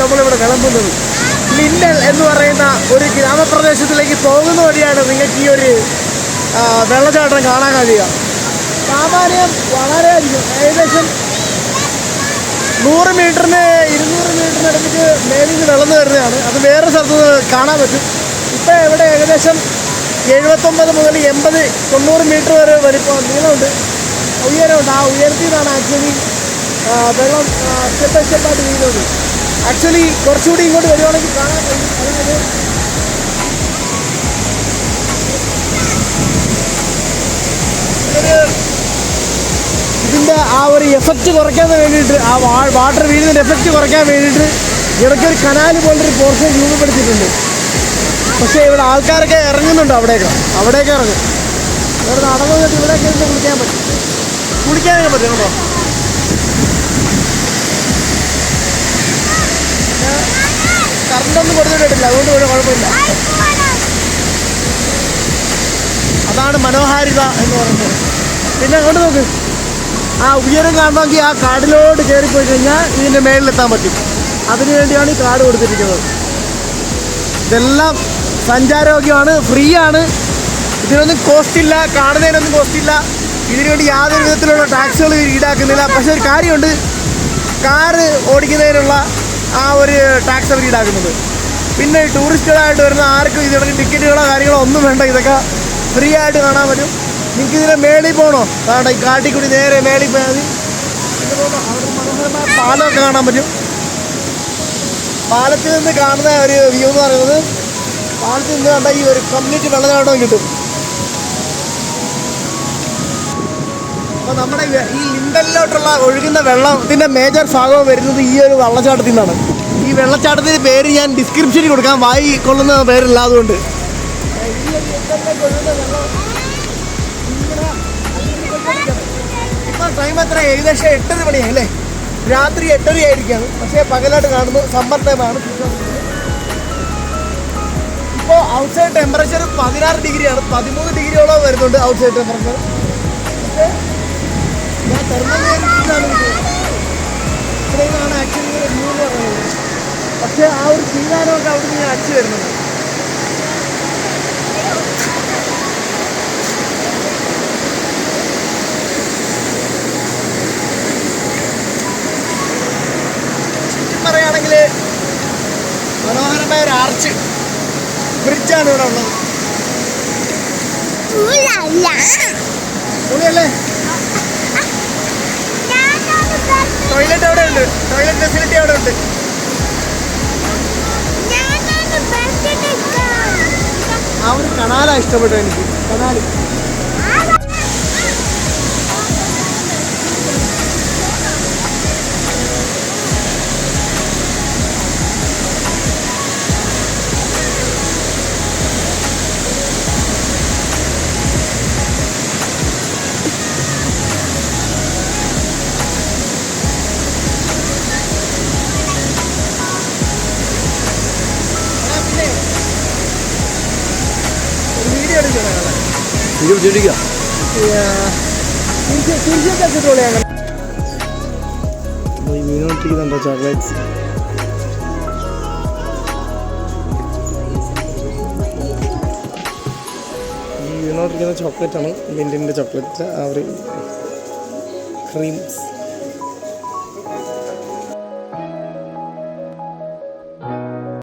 നമ്മളിവിടെ വിളമ്പുന്നത്. ലിൻഡൽ എന്ന് പറയുന്ന ഒരു ഗ്രാമപ്രദേശത്തിലേക്ക് പോകുന്ന വഴിയാണ് നിങ്ങൾക്ക് ഈ ഒരു വെള്ളച്ചാട്ടം കാണാൻ കഴിയുക. സാമാന്യം വളരെയധികം ഏകദേശം 100 മീറ്ററിന് 200 മീറ്ററിന് അടുത്തേക്ക് മേലിൽ നിന്ന് വെള്ളം വരുന്നതാണ്. അത് വേറെ സ്ഥലത്ത് കാണാൻ പറ്റും. ഇപ്പോൾ ഇവിടെ ഏകദേശം 79 മുതൽ 80, 90 മീറ്റർ വരെ വലിപ്പം നീളമുണ്ട്, ഉയരമുണ്ട്. ആ ഉയരത്തിൽ നിന്നാണ് ആക്ച്വലി വെള്ളം സ്റ്റെപ്പ് ബൈ സ്റ്റെപ്പായിട്ട് വീഴുന്നത്. ആക്ച്വലി കുറച്ചുകൂടി ഇങ്ങോട്ട് വരുവാണെങ്കിൽ കാണാൻ കഴിയും. അതായത് ഇതിൻ്റെ ആ ഒരു എഫക്റ്റ് കുറയ്ക്കാൻ വേണ്ടിയിട്ട്, ആ വാട്ടർ വീഴുന്നതിൻ്റെ എഫക്റ്റ് കുറയ്ക്കാൻ വേണ്ടിയിട്ട് ഇടയ്ക്കൊരു കനാല് പോലൊരു പോർഷൻ രൂപപ്പെടുത്തിയിട്ടുണ്ട്. പക്ഷേ ഇവിടെ ആൾക്കാരൊക്കെ ഇറങ്ങുന്നുണ്ട്. അവിടേക്ക് ഇറങ്ങും. ഇവിടെ നടന്നു വന്നിട്ട് ഇവിടെയൊക്കെ ഇരുന്ന് കുളിക്കാനൊക്കെ പറ്റും കേട്ടോ. കറണ്ടൊന്നും കൊടുത്തിട്ടില്ല, അതുകൊണ്ട് ഇവിടെ കുഴപ്പമില്ല. അതാണ് മനോഹാരിത എന്ന് പറയുന്നത്. പിന്നെ അങ്ങോട്ട് നോക്ക്, ആ ഉയരം കാണണമെങ്കിൽ ആ കാടിലോട്ട് കയറിപ്പോയി കഴിഞ്ഞാൽ ഇതിൻ്റെ മേളിലെത്താൻ പറ്റും. അതിനു വേണ്ടിയാണ് ഈ കാട് കൊടുത്തിരിക്കുന്നത്. ഇതെല്ലാം സഞ്ചാരയോഗ്യമാണ്, ഫ്രീ ആണ്. ഇതിനൊന്നും കോസ്റ്റില്ല, കാണുന്നതിനൊന്നും കോസ്റ്റില്ല. ഇതിനുവേണ്ടി യാതൊരു വിധത്തിലുള്ള ടാക്സുകൾ ഈടാക്കുന്നില്ല. പക്ഷെ ഒരു കാര്യമുണ്ട്, കാറ് ഓടിക്കുന്നതിനുള്ള ആ ഒരു ടാക്സ് അവർ ഈടാക്കുന്നത്. പിന്നെ ടൂറിസ്റ്റുകളായിട്ട് വരുന്ന ആർക്കും ഇതിനൊക്കെ ടിക്കറ്റുകളോ കാര്യങ്ങളോ ഒന്നും വേണ്ട. ഇതൊക്കെ ഫ്രീ ആയിട്ട് കാണാൻ പറ്റും. നിങ്ങൾക്ക് ഇതിനെ മേളിൽ പോകണോ? കാരണം ഈ കാട്ടിൽ കൂടി നേരെ മേളിൽ പോയാൽ മതി. അവിടെ മനോഹരമായ പാലമൊക്കെ കാണാൻ പറ്റും. പാലത്തിൽ നിന്ന് കാണുന്ന ഒരു വ്യൂ എന്ന് പറയുന്നത്, പാലത്തിൽ നിന്ന് കണ്ട ഈ ഒരു കംപ്ലീറ്റ് വെള്ളച്ചാട്ടം കിട്ടും. അപ്പോൾ നമ്മുടെ ഈ ലിൻഡലിലോട്ടുള്ള ഒഴുകുന്ന വെള്ളത്തിൻ്റെ മേജർ ഭാഗം വരുന്നത് ഈ ഒരു വെള്ളച്ചാട്ടത്തിൽ നിന്നാണ്. ഈ വെള്ളച്ചാട്ടത്തിൻ്റെ പേര് ഞാൻ ഡിസ്ക്രിപ്ഷനിൽ കൊടുക്കാം, വായി കൊള്ളുന്ന പേരില്ല. അതുകൊണ്ട് ഈ ഒരു ലിൻഡലിലേക്ക് ഒഴുകുന്ന വെള്ളം ഇപ്പോൾ ടൈം എത്ര? ഏകദേശം 8 മണിയായി അല്ലേ? രാത്രി 8:30 ആയിരിക്കാണ്. പക്ഷേ പകലായിട്ട് കാണുന്നു. സമ്മർ ടൈമാണ്. ഇപ്പോൾ ഔട്ട്സൈഡ് ടെമ്പറേച്ചർ 16 ഡിഗ്രിയാണ്. 13 ഡിഗ്രിയോളം വരുന്നുണ്ട് ഔട്ട്സൈഡ് ടെമ്പറേച്ചർ. പക്ഷേ ഞാൻ തെർമോമീറ്ററിലാണ് ഇത്രയുമാണ് ആക്ച്വലി വ്യൂ എന്ന് പറയുന്നത്. പക്ഷേ ആ ഒരു ചീനാനൊക്കെ അവിടെ നിന്ന് അടിച്ചു വരുന്നുണ്ട്. പറയുകയാണെങ്കിൽ മനോഹരമായ ഒരു ആർച്ച് ബ്രിഡ്ജാണ് ഇവിടെ ഉള്ളത്. പൊളിയല്ലേ? ടോയ്ലറ്റ് അവിടെ ഉണ്ട്, ടോയ്ലറ്റ് ഫെസിലിറ്റി അവിടെ ഉണ്ട്. ആ ഒരു കനാലാണ് ഇഷ്ടപ്പെട്ടു എനിക്ക്. കനാല് വീണോട്ടിരിക്കുന്നുണ്ടോ ചോക്ലേറ്റ്സ്? ഈ വീണോട്ടിരിക്കുന്ന ചോക്ലേറ്റാണ് ലിൻഡിൻ്റെ ചോക്ലേറ്റ്. ആ ഒരു ക്രീംസ്